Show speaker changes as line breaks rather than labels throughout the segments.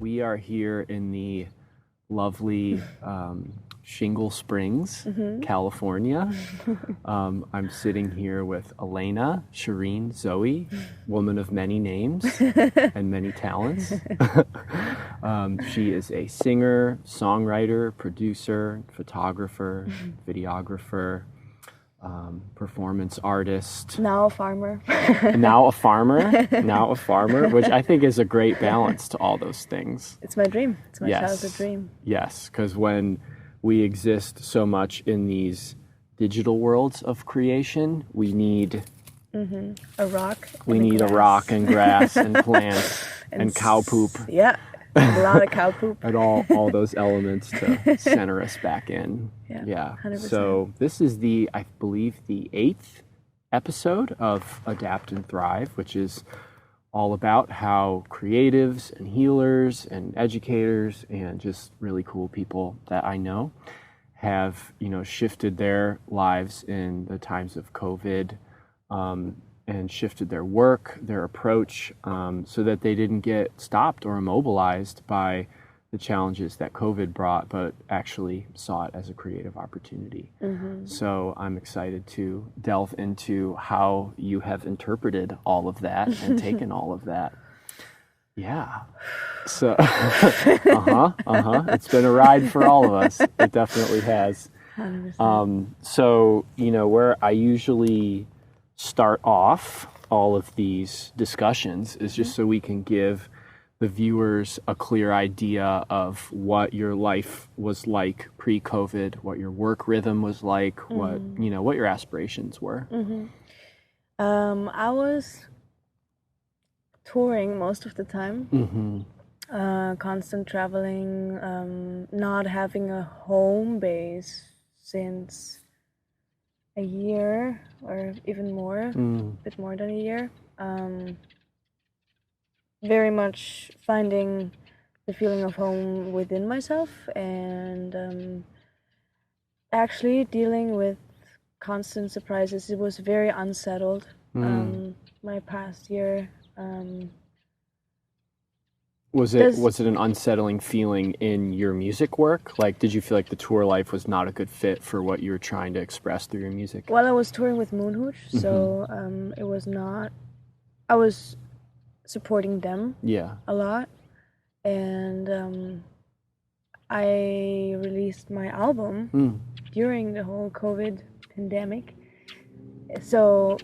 We are here in the lovely Shingle Springs, California. I'm sitting here with Elena Shirin Zoe, woman of many names and many talents. She is a singer, songwriter, producer, photographer, videographer, performance artist.
Now a farmer.
Now a farmer, which I think is a great balance to all those things.
It's my dream. It's my childhood dream.
Yes, because when we exist so much in these digital worlds of creation, we need
a rock.
We need a rock and grass and plants and cow poop.
Yeah, a lot of cow poop.
And all those elements to center us back in.
Yeah, 100%.
So this is I believe the 8th episode of Adapt and Thrive, which is all about how creatives and healers and educators and just really cool people that I know have, shifted their lives in the times of COVID, and shifted their work, their approach, so that they didn't get stopped or immobilized by the challenges that COVID brought, but actually saw it as a creative opportunity. So I'm excited to delve into how you have interpreted all of that and taken all of that. Yeah. So, It's been a ride for all of us. It definitely has.
100%.
So, where I usually start off all of these discussions is just so we can give the viewers a clear idea of what your life was like pre-COVID, what your work rhythm was like, what your aspirations were.
I was touring most of the time, constant traveling, not having a home base since a year or even more, a bit more than a year. Very much finding the feeling of home within myself and actually dealing with constant surprises. It was very unsettled, my past year.
Was it an unsettling feeling in your music work? Like, did you feel like the tour life was not a good fit for what you were trying to express through your music?
Well, I was touring with Moonhooch, so it was not... I was supporting them a lot, and I released my album during the whole COVID pandemic. So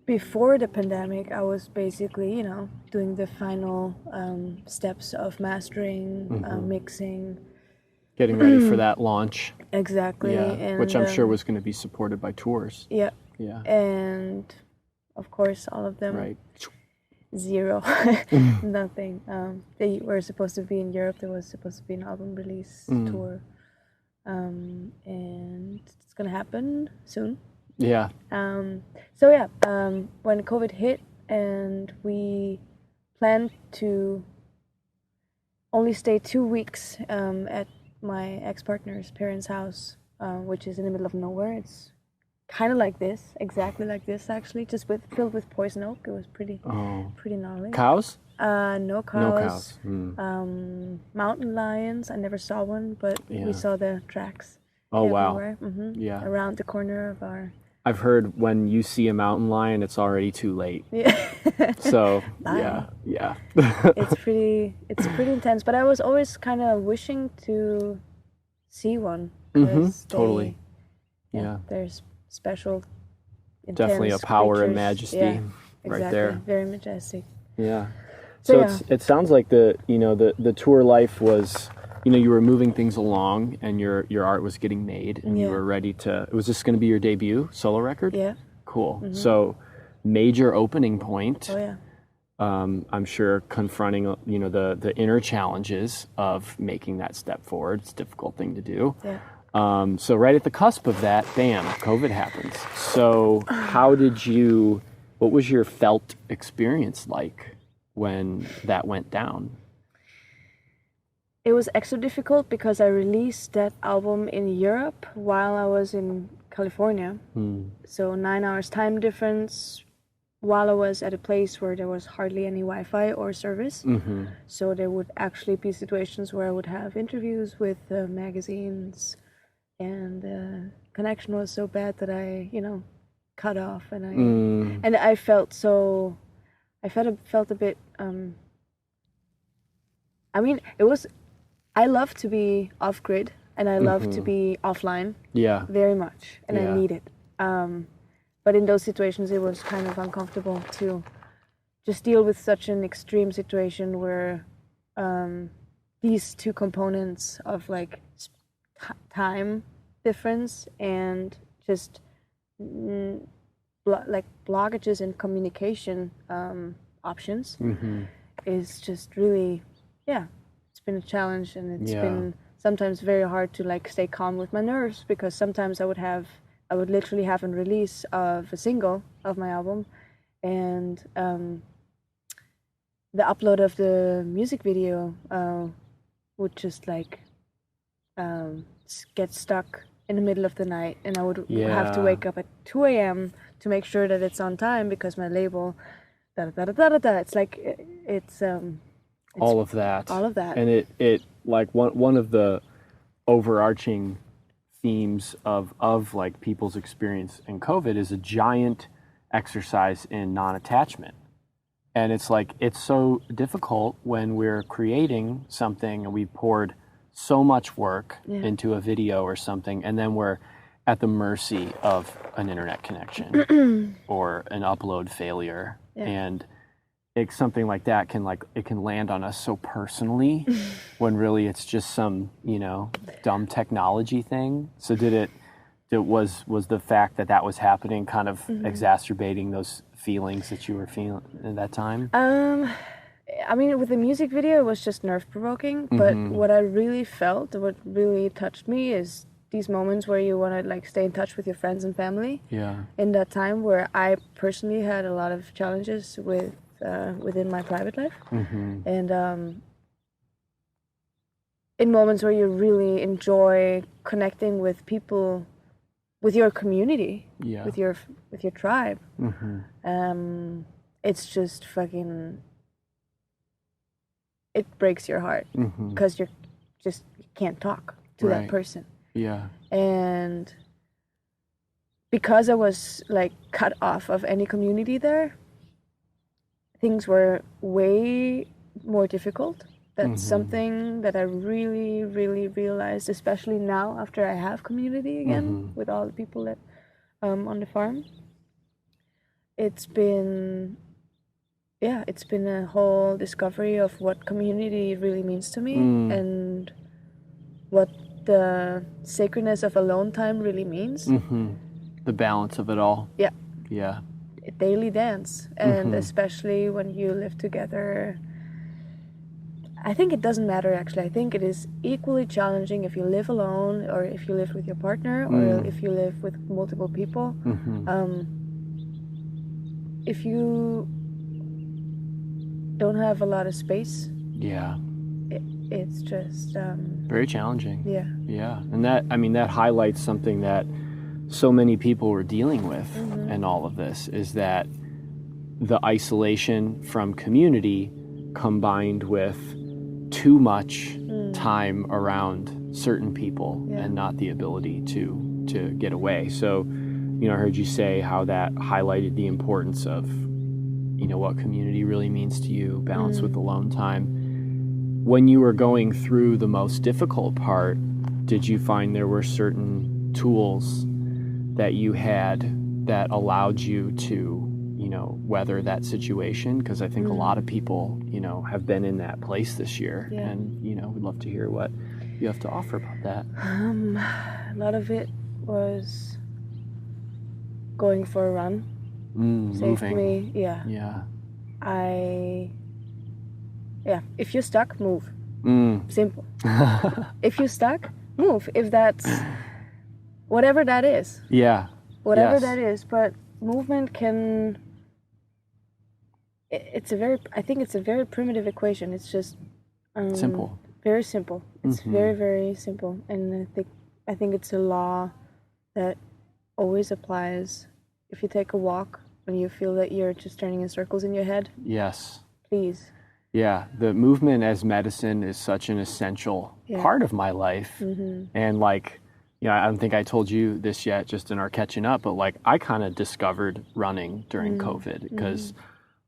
before the pandemic, I was basically, doing the final steps of mastering, mixing,
getting ready for that launch.
Exactly. And,
which I'm sure was going to be supported by tours.
Yeah. And of course, all of them.
Right.
Zero. Nothing. They were supposed to be in Europe. There was supposed to be an album release tour, and it's gonna happen soon.
Yeah.
When COVID hit and we planned to only stay 2 weeks at my ex-partner's parents' house, which is in the middle of nowhere. It's kind of like this, exactly like this, actually, just filled with poison oak. It was pretty gnarly.
Cows?
No cows.
No cows.
Mountain lions. I never saw one, but we saw the tracks.
Oh,
everywhere.
Wow. Yeah.
Around the corner of our...
I've heard when you see a mountain lion, it's already too late.
Yeah.
So,
Bye.
yeah.
It's pretty intense, but I was always kind of wishing to see one.
Totally.
There's special, intense
definitely a power
creatures.
And majesty right
exactly.
there.
Very majestic.
Yeah. So it sounds like the tour life was, you were moving things along and your art was getting made and you were ready to... Was this going to be your debut solo record?
Yeah.
Cool. So major opening point.
Oh yeah.
I'm sure confronting, the inner challenges of making that step forward. It's a difficult thing to do.
Yeah.
So right at the cusp of that, bam, COVID happens. So what was your felt experience like when that went down?
It was extra difficult because I released that album in Europe while I was in California. So 9 hours time difference, while I was at a place where there was hardly any Wi-Fi or service. So there would actually be situations where I would have interviews with magazines, and the connection was so bad that I, cut off, and I felt so. I felt a bit. I mean, I love to be off grid, and I love to be offline.
Yeah.
Very much, and I need it. But in those situations, it was kind of uncomfortable to just deal with such an extreme situation where these two components of like time difference and just like blockages in communication options is just really, it's been a challenge, and it's been sometimes very hard to like stay calm with my nerves, because sometimes I would literally have a release of a single of my album, and the upload of the music video would just like get stuck in the middle of the night, and I would have to wake up at 2 a.m. to make sure that it's on time, because my label, it's like it's
all of that, and it like one of the overarching themes of like people's experience in COVID is a giant exercise in non-attachment. And it's like, it's so difficult when we're creating something and we've poured so much work into a video or something, and then we're at the mercy of an internet connection or an upload failure. And it's something like that can land on us so personally when really it's just some, dumb technology thing. So was the fact that was happening kind of exacerbating those feelings that you were feeling at that time?
I mean, with the music video, it was just nerve-provoking, but what I really felt, what really touched me, is these moments where you want to like stay in touch with your friends and family.
Yeah.
In that time where I personally had a lot of challenges within my private life, and in moments where you really enjoy connecting with people, with your community, with your tribe, it's just fucking, it breaks your heart, because you can't talk to that person.
Yeah.
And because I was like cut off of any community there, things were way more difficult. That's something that I really, really realized, especially now after I have community again with all the people that on the farm. It's been a whole discovery of what community really means to me, and what the sacredness of alone time really means.
The balance of it all.
Yeah.
Yeah.
A daily dance, and especially when you live together. I think it doesn't matter, actually. I think it is equally challenging if you live alone, or if you live with your partner, or if you live with multiple people. If you don't have a lot of space, it's just
very challenging.
Yeah.
And that highlights something that so many people were dealing with in all of this, is that the isolation from community combined with too much time around certain people and not the ability to get away. So, I heard you say how that highlighted the importance of, what community really means to you, balance with alone time. When you were going through the most difficult part, did you find there were certain tools that you had that allowed you to, weather that situation? Because I think a lot of people, have been in that place this year, and, we'd love to hear what you have to offer about that.
A lot of it was going for a run. Saved
Moving.
me. If you're stuck, move. Simple. If you're stuck, move. If that's whatever that is. Whatever that is, but movement can. I think it's a very primitive equation. It's just
simple.
Very simple. It's very, very simple, and I think it's a law that always applies. If you take a walk, when you feel that you're just turning in circles in your head.
Yes.
Please.
Yeah, the movement as medicine is such an essential part of my life. And like, you know, I don't think I told you this yet, just in our catching up, but like I kind of discovered running during COVID because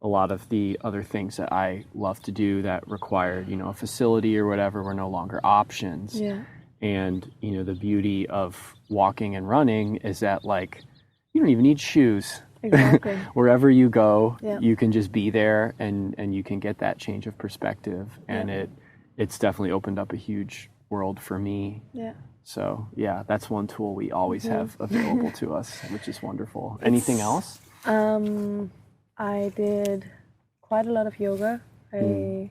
a lot of the other things that I love to do that required, you know, a facility or whatever were no longer options.
Yeah.
And, you know, the beauty of walking and running is that like, you don't even need shoes.
Exactly.
Wherever you go, you can just be there and you can get that change of perspective. And it's definitely opened up a huge world for me.
Yeah.
So yeah, that's one tool we always have available to us, which is wonderful. Anything else?
I did quite a lot of yoga. I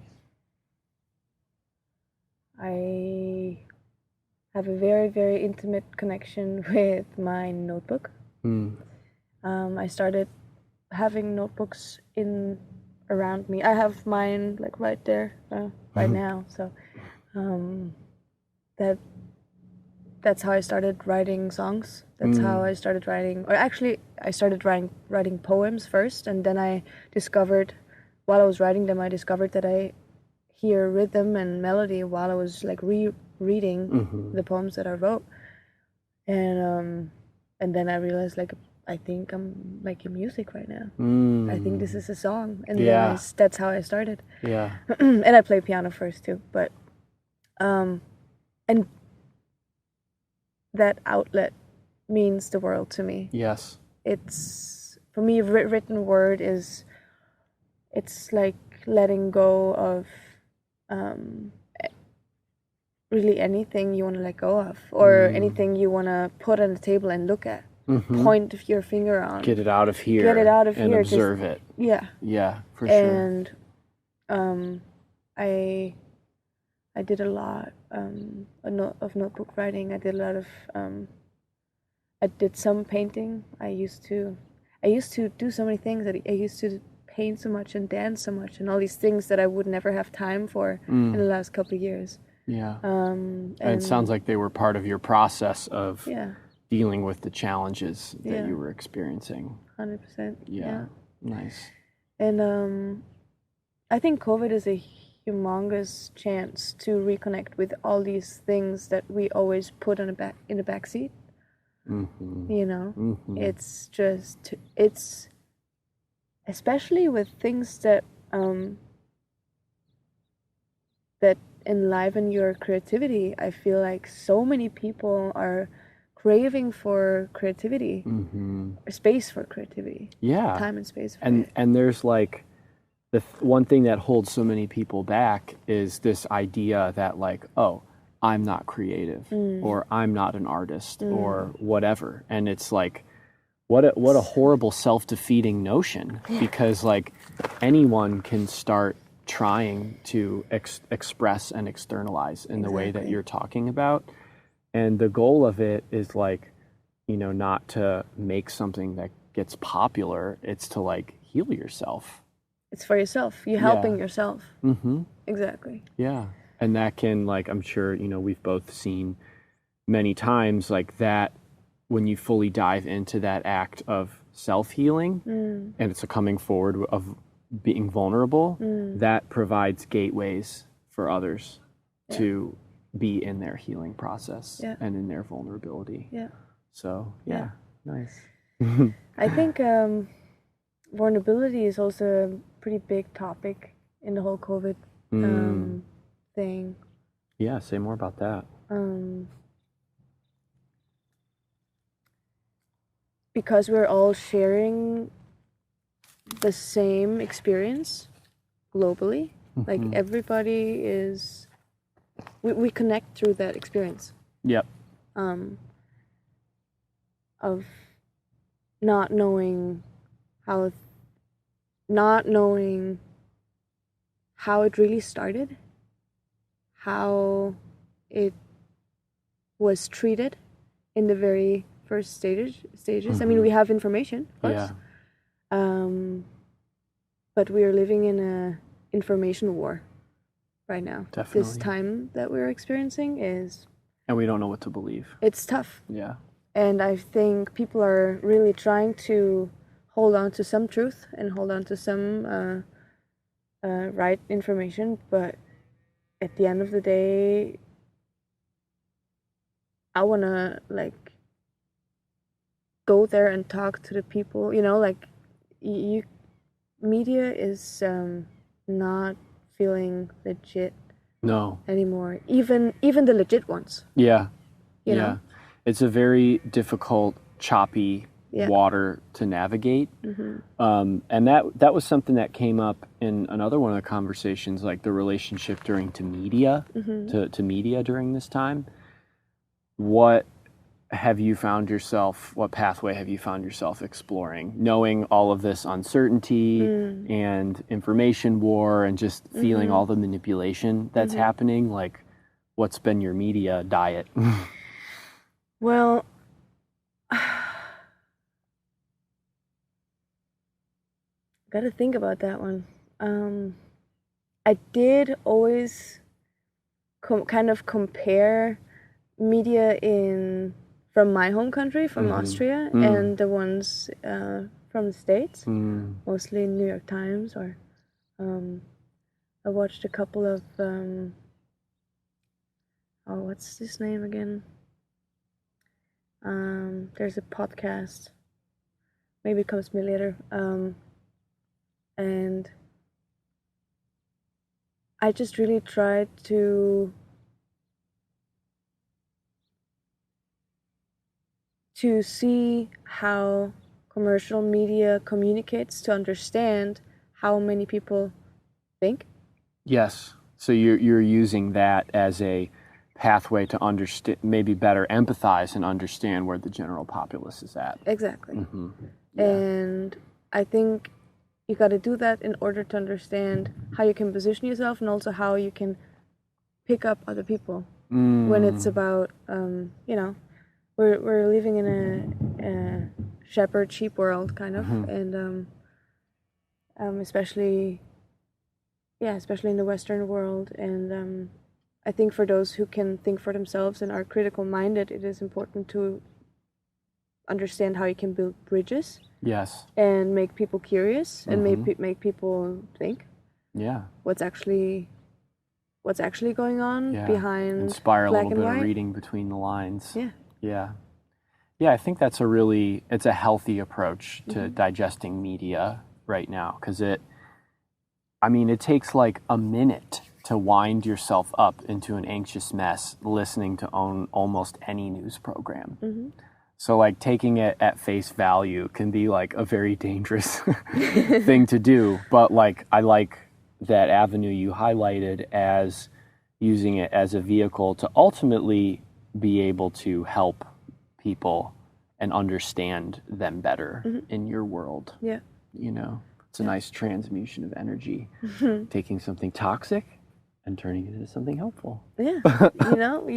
have a very, very intimate connection with my notebook. I started having notebooks around me. I have mine like right there, right now. So that's how I started writing songs. That's how I started writing. Or actually, I started writing poems first, and then I discovered, while I was writing them, I discovered that I hear rhythm and melody while I was like rereading the poems that I wrote, and then I realized like, I think I'm making music right now. I think this is a song. And then that's how I started.
Yeah.
And I play piano first too. But, and that outlet means the world to me.
Yes.
It's, for me, written word it's like letting go of really anything you want to let go of, or anything you want to put on the table and look at. Point your finger on.
Get it out of here.
Get it out of
and
here.
Observe it.
Yeah.
Yeah, for sure.
And I did a lot of notebook writing. I did a lot of I did some painting. I used to do so many things. I used to paint so much and dance so much and all these things that I would never have time for in the last couple of years.
Yeah. And it sounds like they were part of your process of dealing with the challenges that you were experiencing.
100%.
Yeah. Nice.
And I think COVID is a humongous chance to reconnect with all these things that we always put in the back seat. You know, it's just, it's especially with things that that enliven your creativity. I feel like so many people are craving for creativity, space for creativity.
Yeah.
Time and space for
it. And there's like, the one thing that holds so many people back is this idea that like, oh, I'm not creative or I'm not an artist or whatever. And it's like, what a horrible self-defeating notion, because like anyone can start trying to express and externalize in the way that you're talking about. And the goal of it is like, you know, not to make something that gets popular. It's to like heal yourself.
It's for yourself. You're helping yourself. Exactly.
Yeah. And that can, like, I'm sure, you know, we've both seen many times like that, when you fully dive into that act of self-healing and it's a coming forward of being vulnerable, that provides gateways for others to be in their healing process and in their vulnerability. Yeah. So, nice.
I think vulnerability is also a pretty big topic in the whole COVID thing.
Yeah, say more about that.
Because we're all sharing the same experience globally. Like everybody is, we connect through that experience. Yep. Of not knowing how it really started, how it was treated in the very first stages. I mean, we have information, of course. But we are living in a information war right now.
Definitely.
This time that we're experiencing is...
And we don't know what to believe.
It's tough.
Yeah.
And I think people are really trying to hold on to some truth and hold on to some right information, but at the end of the day, I want to like go there and talk to the people, you know, like media is not feeling legit anymore, even the legit ones.
Yeah.
You know?
It's a very difficult, choppy water to navigate. And that was something that came up in another one of the conversations, like the relationship to media during this time. What pathway have you found yourself exploring, knowing all of this uncertainty and information war and just feeling all the manipulation that's happening? Like, what's been your media diet?
Well, gotta think about that one. I did always kind of compare media from my home country, from Austria, and the ones from the States, mostly New York Times, or I watched a couple of what's his name again? There's a podcast, maybe it comes to me later, and I just really tried to see how commercial media communicates, to understand how many people think.
Yes. So you're using that as a pathway to understand, maybe better empathize and understand where the general populace is at.
Exactly. And I think you got to do that in order to understand how you can position yourself, and also how you can pick up other people when it's about, you know, we're living in a shepherd sheep world, kind of, and especially in the Western world, and I think for those who can think for themselves and are critical minded, it is important to understand how you can build bridges.
Yes.
And make people curious, and make people think.
Yeah.
What's actually going on behind
inspire
black
a little
and
bit
white.
of reading between the lines.
Yeah.
Yeah. Yeah, I think that's it's a healthy approach to digesting media right now, because it takes like a minute to wind yourself up into an anxious mess listening to almost any news program. So like taking it at face value can be like a very dangerous thing to do. But like, I like that avenue you highlighted as using it as a vehicle to ultimately be able to help people and understand them better in your world.
Yeah.
You know, it's a nice transmutation of energy, taking something toxic and turning it into something helpful.
Yeah. You know,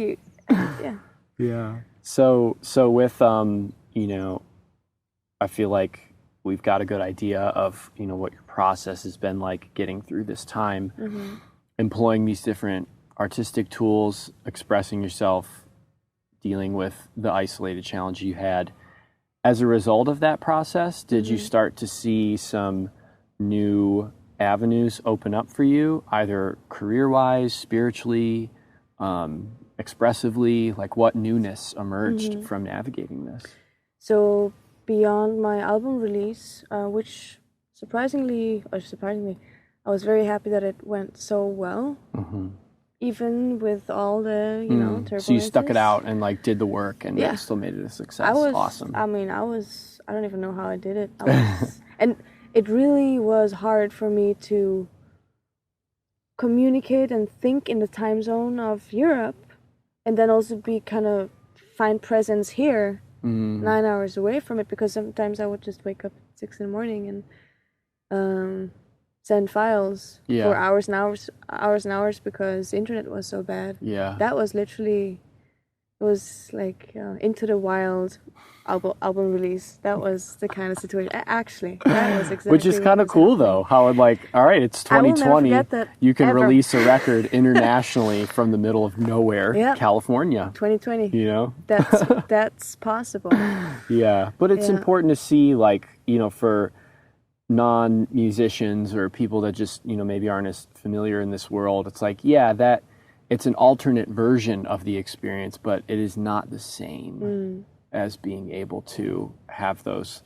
Yeah. So with, you know, I feel like we've got a good idea of, you know, what your process has been like getting through this time, employing these different artistic tools, expressing yourself, dealing with the isolated challenge you had. As a result of that process, did you start to see some new avenues open up for you, either career-wise, spiritually, expressively? Like, what newness emerged from navigating this?
So beyond my album release, which surprisingly, I was very happy that it went so well. Even with all the, you know, turbulences.
So you stuck it out and like did the work and still made it a success. Awesome.
I don't even know how I did it. And it really was hard for me to communicate and think in the time zone of Europe, and then also find presence here, 9 hours away from it, because sometimes I would just wake up at 6 a.m. and send files for hours and hours because the internet was so bad.
Yeah.
That was literally It was like Into the Wild album release. That was the kind of situation. Actually, that was exactly.
Which is kind of cool though. How like, all right, it's 2020. You can release a record internationally from the middle of nowhere, California.
2020.
You know,
that's possible.
Yeah, but it's important to see, like, you know, for non-musicians or people that just, you know, maybe aren't as familiar in this world. It's like, that it's an alternate version of the experience, but it is not the same as being able to have those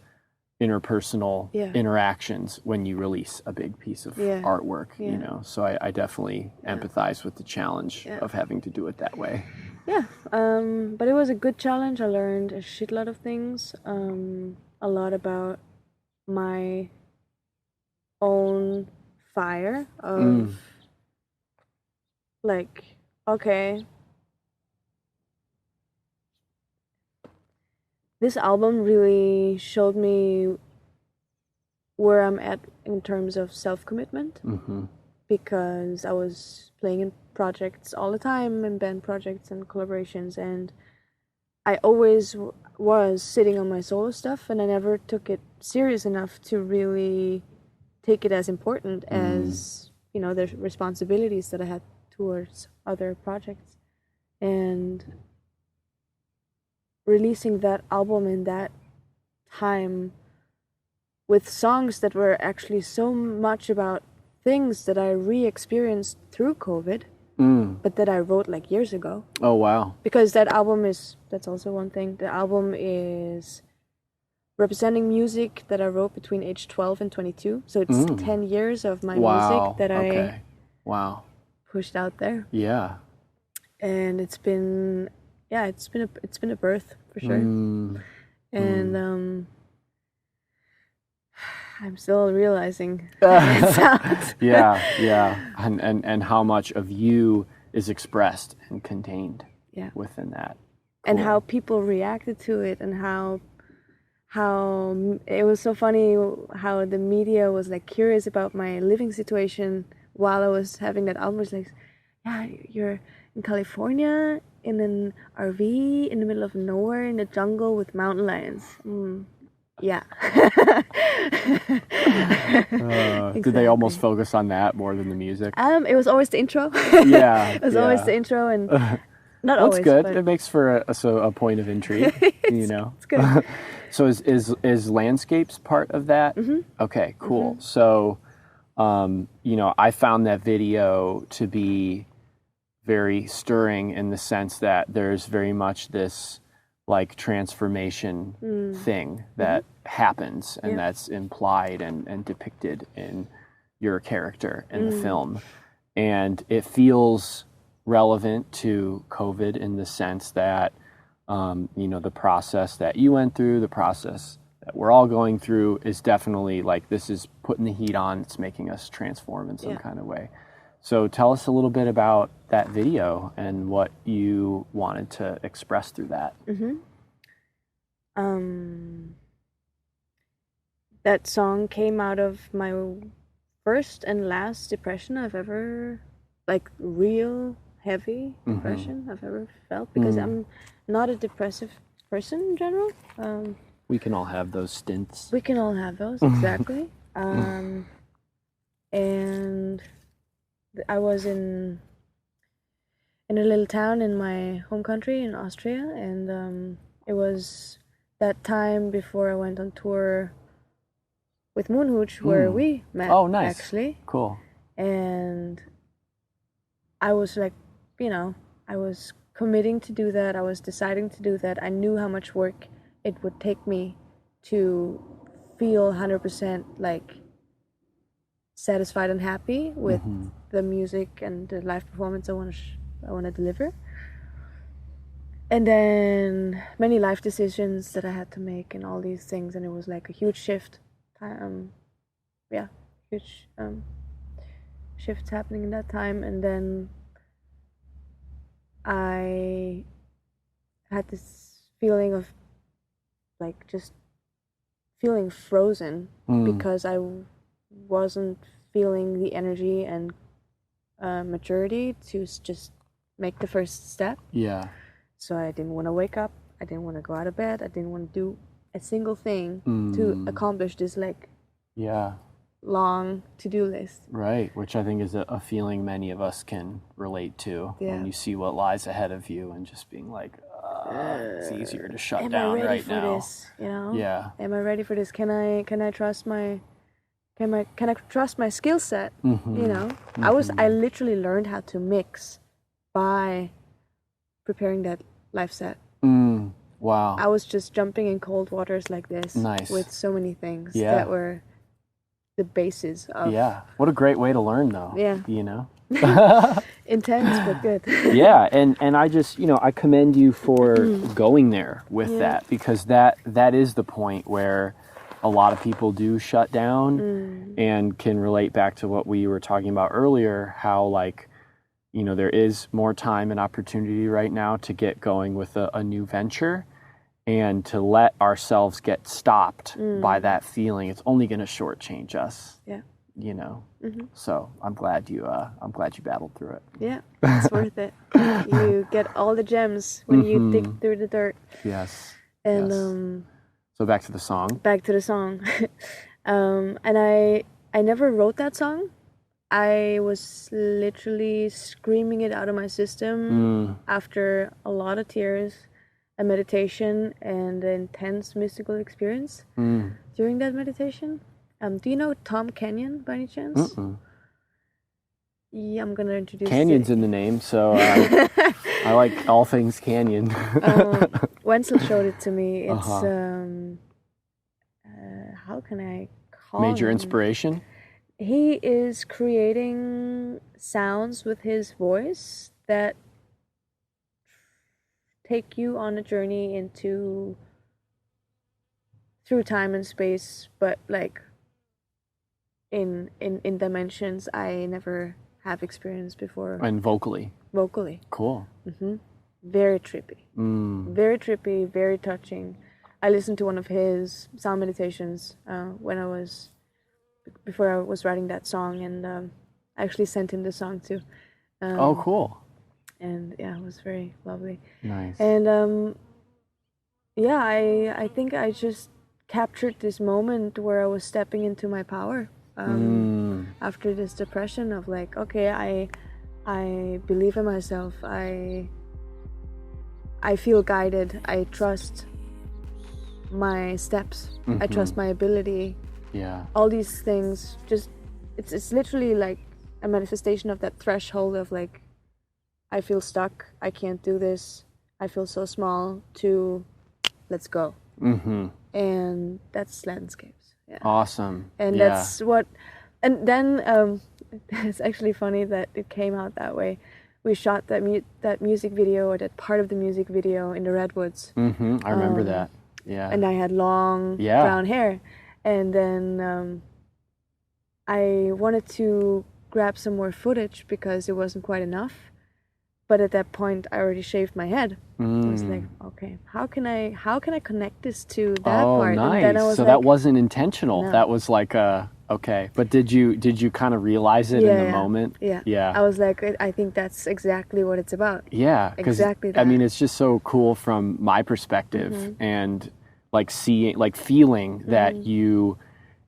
interpersonal interactions when you release a big piece of artwork, you know. So I definitely empathize with the challenge of having to do it that way.
Yeah, but it was a good challenge. I learned a shitload of things, a lot about my own fire of like, okay, this album really showed me where I'm at in terms of self-commitment, because I was playing in projects all the time, in band projects and collaborations, and I always was sitting on my solo stuff, and I never took it serious enough to really take it as important as, you know, the responsibilities that I had towards other projects. And releasing that album in that time with songs that were actually so much about things that I re-experienced through COVID, but that I wrote like years ago.
Oh, wow.
Because that album that's also one thing, the album is representing music that I wrote between age 12 and 22. So it's 10 years of my music that I pushed out there.
Yeah.
And it's been a birth for sure. And I'm still realizing how it sounds.
And how much of you is expressed and contained within that. Cool.
And how people reacted to it, and how it was so funny how the media was like curious about my living situation while I was having that album. It was like, yeah, you're in California in an RV in the middle of nowhere in the jungle with mountain lions. Yeah.
Exactly. Did they almost focus on that more than the music?
It was always the intro.
It
was always the intro, and not
always. That's good.
But
it makes for a point of intrigue. You know.
It's good.
So is landscapes part of that? Okay, cool. So, you know, I found that video to be very stirring in the sense that there's very much this like transformation thing that happens, and that's implied and depicted in your character in the film. And it feels relevant to COVID in the sense that, you know, the process that you went through, the process that we're all going through is definitely like, this is putting the heat on, it's making us transform in some kind of way. So tell us a little bit about that video and what you wanted to express through that.
That song came out of my first and last depression I've ever, like real heavy depression I've ever felt, because I'm not a depressive person in general.
We can all have those stints.
We can all have those, exactly. And I was in a little town in my home country in Austria, and it was that time before I went on tour with Moonhooch where we met.
Oh, nice.
Actually.
Cool.
And I was like, you know, I was committing to do that. I was deciding to do that. I knew how much work it would take me to feel 100% like satisfied and happy with the music and the live performance I want to deliver. And then many life decisions that I had to make and all these things, and it was like a huge shift. Huge shifts happening in that time. And then I had this feeling of like just feeling frozen because I wasn't feeling the energy and maturity to just make the first step.
Yeah.
So I didn't want to wake up. I didn't want to go out of bed. I didn't want to do a single thing to accomplish this like long to-do list.
Right, which I think is a feeling many of us can relate to when you see what lies ahead of you and just being like, it's easier to shut down right now.
Am I ready for this? You know?
Yeah.
Am I ready for this? Can I trust my skill set? You know? I literally learned how to mix by preparing that live set.
Wow.
I was just jumping in cold waters like this with so many things that were the basis of...
Yeah. What a great way to learn, though. Yeah. You know?
Intense, but good.
Yeah. And I just, you know, I commend you for going there with that, because that is the point where a lot of people do shut down and can relate back to what we were talking about earlier, how, like, you know, there is more time and opportunity right now to get going with a new venture, and to let ourselves get stopped by that feeling, it's only going to shortchange us. Yeah. You know. So I'm glad you battled through it.
Yeah, it's worth it. You get all the gems when you dig through the dirt.
Yes.
And
so back to the song.
And I never wrote that song. I was literally screaming it out of my system after a lot of tears, a meditation, and an intense mystical experience during that meditation. Do you know Tom Canyon by any chance? Yeah, I'm gonna introduce
Canyon's in the name, so I like all things canyon.
Wenzel showed it to me. It's how can I call
Major
him?
inspiration?
He is creating sounds with his voice that take you on a journey through time and space, but like in dimensions I never have experienced before.
And vocally. Cool.
Very trippy. Very trippy, very touching. I listened to one of his sound meditations before I was writing that song, and I actually sent him the song too.
Oh, cool.
And yeah, it was very lovely.
Nice.
And I think I just captured this moment where I was stepping into my power after this depression of like, okay, I believe in myself. I feel guided. I trust my steps. I trust my ability.
Yeah.
All these things, just it's literally like a manifestation of that threshold of like, I feel stuck, I can't do this, I feel so small, to let's go. And that's landscapes. Yeah.
Awesome.
And that's what, and then it's actually funny that it came out that way. We shot that music video, or that part of the music video, in the Redwoods.
I remember that. Yeah.
And I had long brown hair. And then I wanted to grab some more footage because it wasn't quite enough. But at that point, I already shaved my head. I was like, okay, how can I connect this to that part?
Oh, nice.
And then I was
so
like,
that wasn't intentional.
No.
That was like okay. But did you kind of realize it in the moment?
Yeah. I was like, I think that's exactly what it's about.
Yeah.
Exactly that.
I mean, it's just so cool from my perspective, and like feeling that you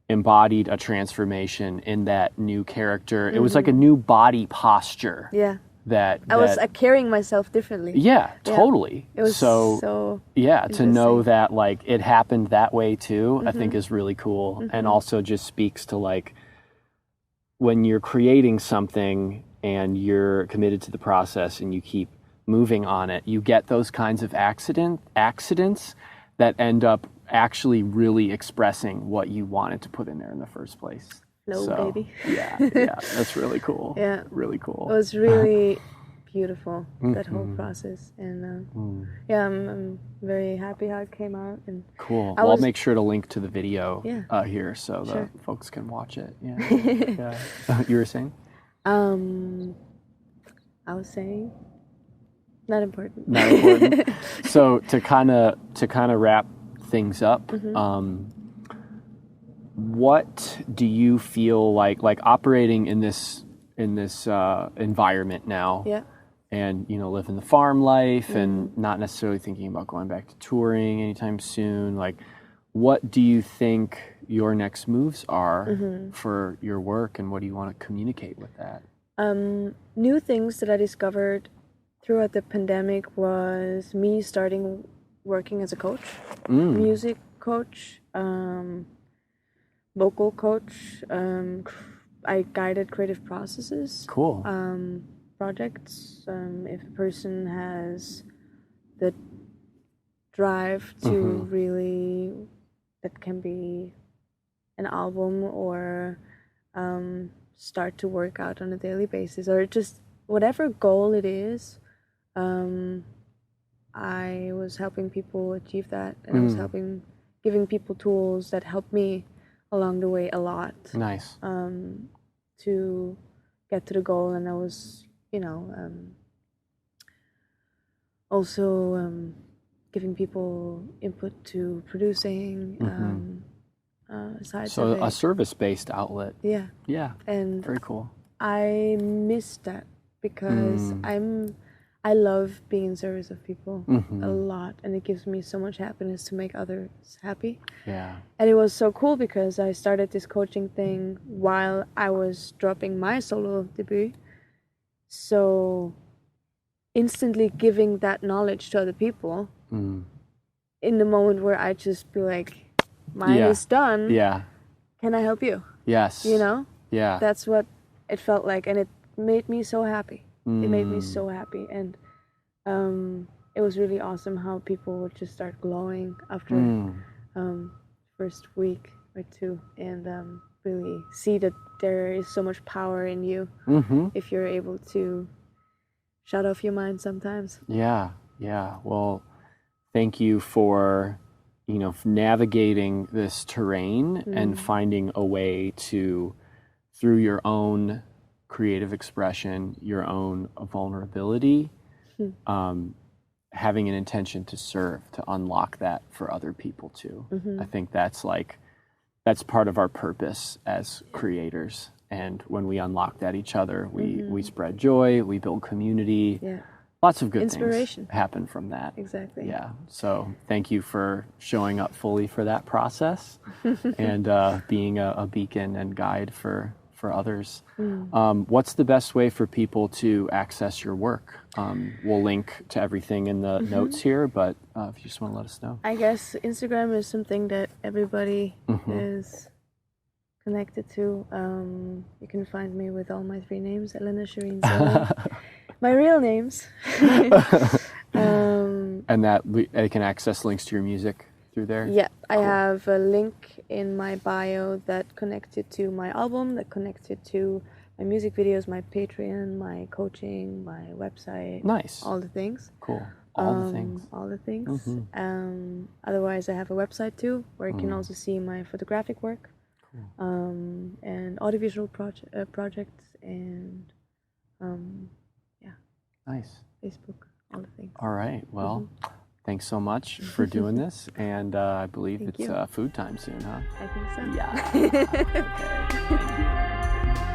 embodied a transformation in that new character. It was like a new body posture.
Yeah.
I
was carrying myself differently.
Yeah, totally.
It was so
to know that like it happened that way too, I think is really cool, and also just speaks to like when you're creating something and you're committed to the process and you keep moving on it, you get those kinds of accidents that end up actually really expressing what you wanted to put in there in the first place.
Flow, baby.
Yeah, that's really cool.
Yeah.
Really cool.
It was really beautiful, that whole process. And I'm very happy how it came out. And
cool. I'll make sure to link to the video here so that folks can watch it. Yeah. You were saying?
I was saying, not important.
Not important. So to kind of wrap things up, what do you feel like operating in this environment now?
Yeah.
and living the farm life and not necessarily thinking about going back to touring anytime soon. Like, what do you think your next moves are for your work, and what do you want to communicate with that?
New things that I discovered throughout the pandemic was me starting working as a coach, music coach, vocal coach. I guided creative processes.
Cool.
Projects. If a person has the drive to really, that can be an album or start to work out on a daily basis, or just whatever goal it is. I was helping people achieve that, and I was giving people tools that helped me along the way a lot.
Nice.
To get to the goal, and I was, also giving people input to producing.
So a service-based outlet.
Yeah.
Yeah.
And
very cool.
I miss that because I love being in service of people a lot, and it gives me so much happiness to make others happy.
Yeah.
And it was so cool because I started this coaching thing while I was dropping my solo debut. So instantly giving that knowledge to other people in the moment where I just be like, mine is done.
Yeah.
Can I help you?
Yes. Yeah.
That's what it felt like, and it made me so happy. It made me so happy, and it was really awesome how people would just start glowing after first week or two, and really see that there is so much power in you if you're able to shut off your mind sometimes.
Yeah. Well, thank you for navigating this terrain and finding a way to, through your own creative expression, your own vulnerability, having an intention to serve, to unlock that for other people too. I think that's part of our purpose as creators. And when we unlock that each other, we spread joy, we build community. Yeah. Lots of good things happen from that.
Exactly.
Yeah. So thank you for showing up fully for that process and being a beacon and guide for others. What's the best way for people to access your work? We'll link to everything in the notes here, but if you just want to let us know.
I guess Instagram is something that everybody is connected to. You can find me with all my 3 names, Elena Shirin. My real names.
And that they can access links to your music through there?
Yeah, cool. I have a link in my bio that connected to my album, that connected to my music videos, my Patreon, my coaching, my website.
Nice.
All the things.
Cool. All the things.
All the things. Otherwise, I have a website too, where you can also see my photographic work, and audiovisual projects, and
nice.
Facebook, all the things.
All right. Well, thanks so much for doing this, and I believe it's food time soon, huh?
I think so.
Yeah. Okay. Thank you.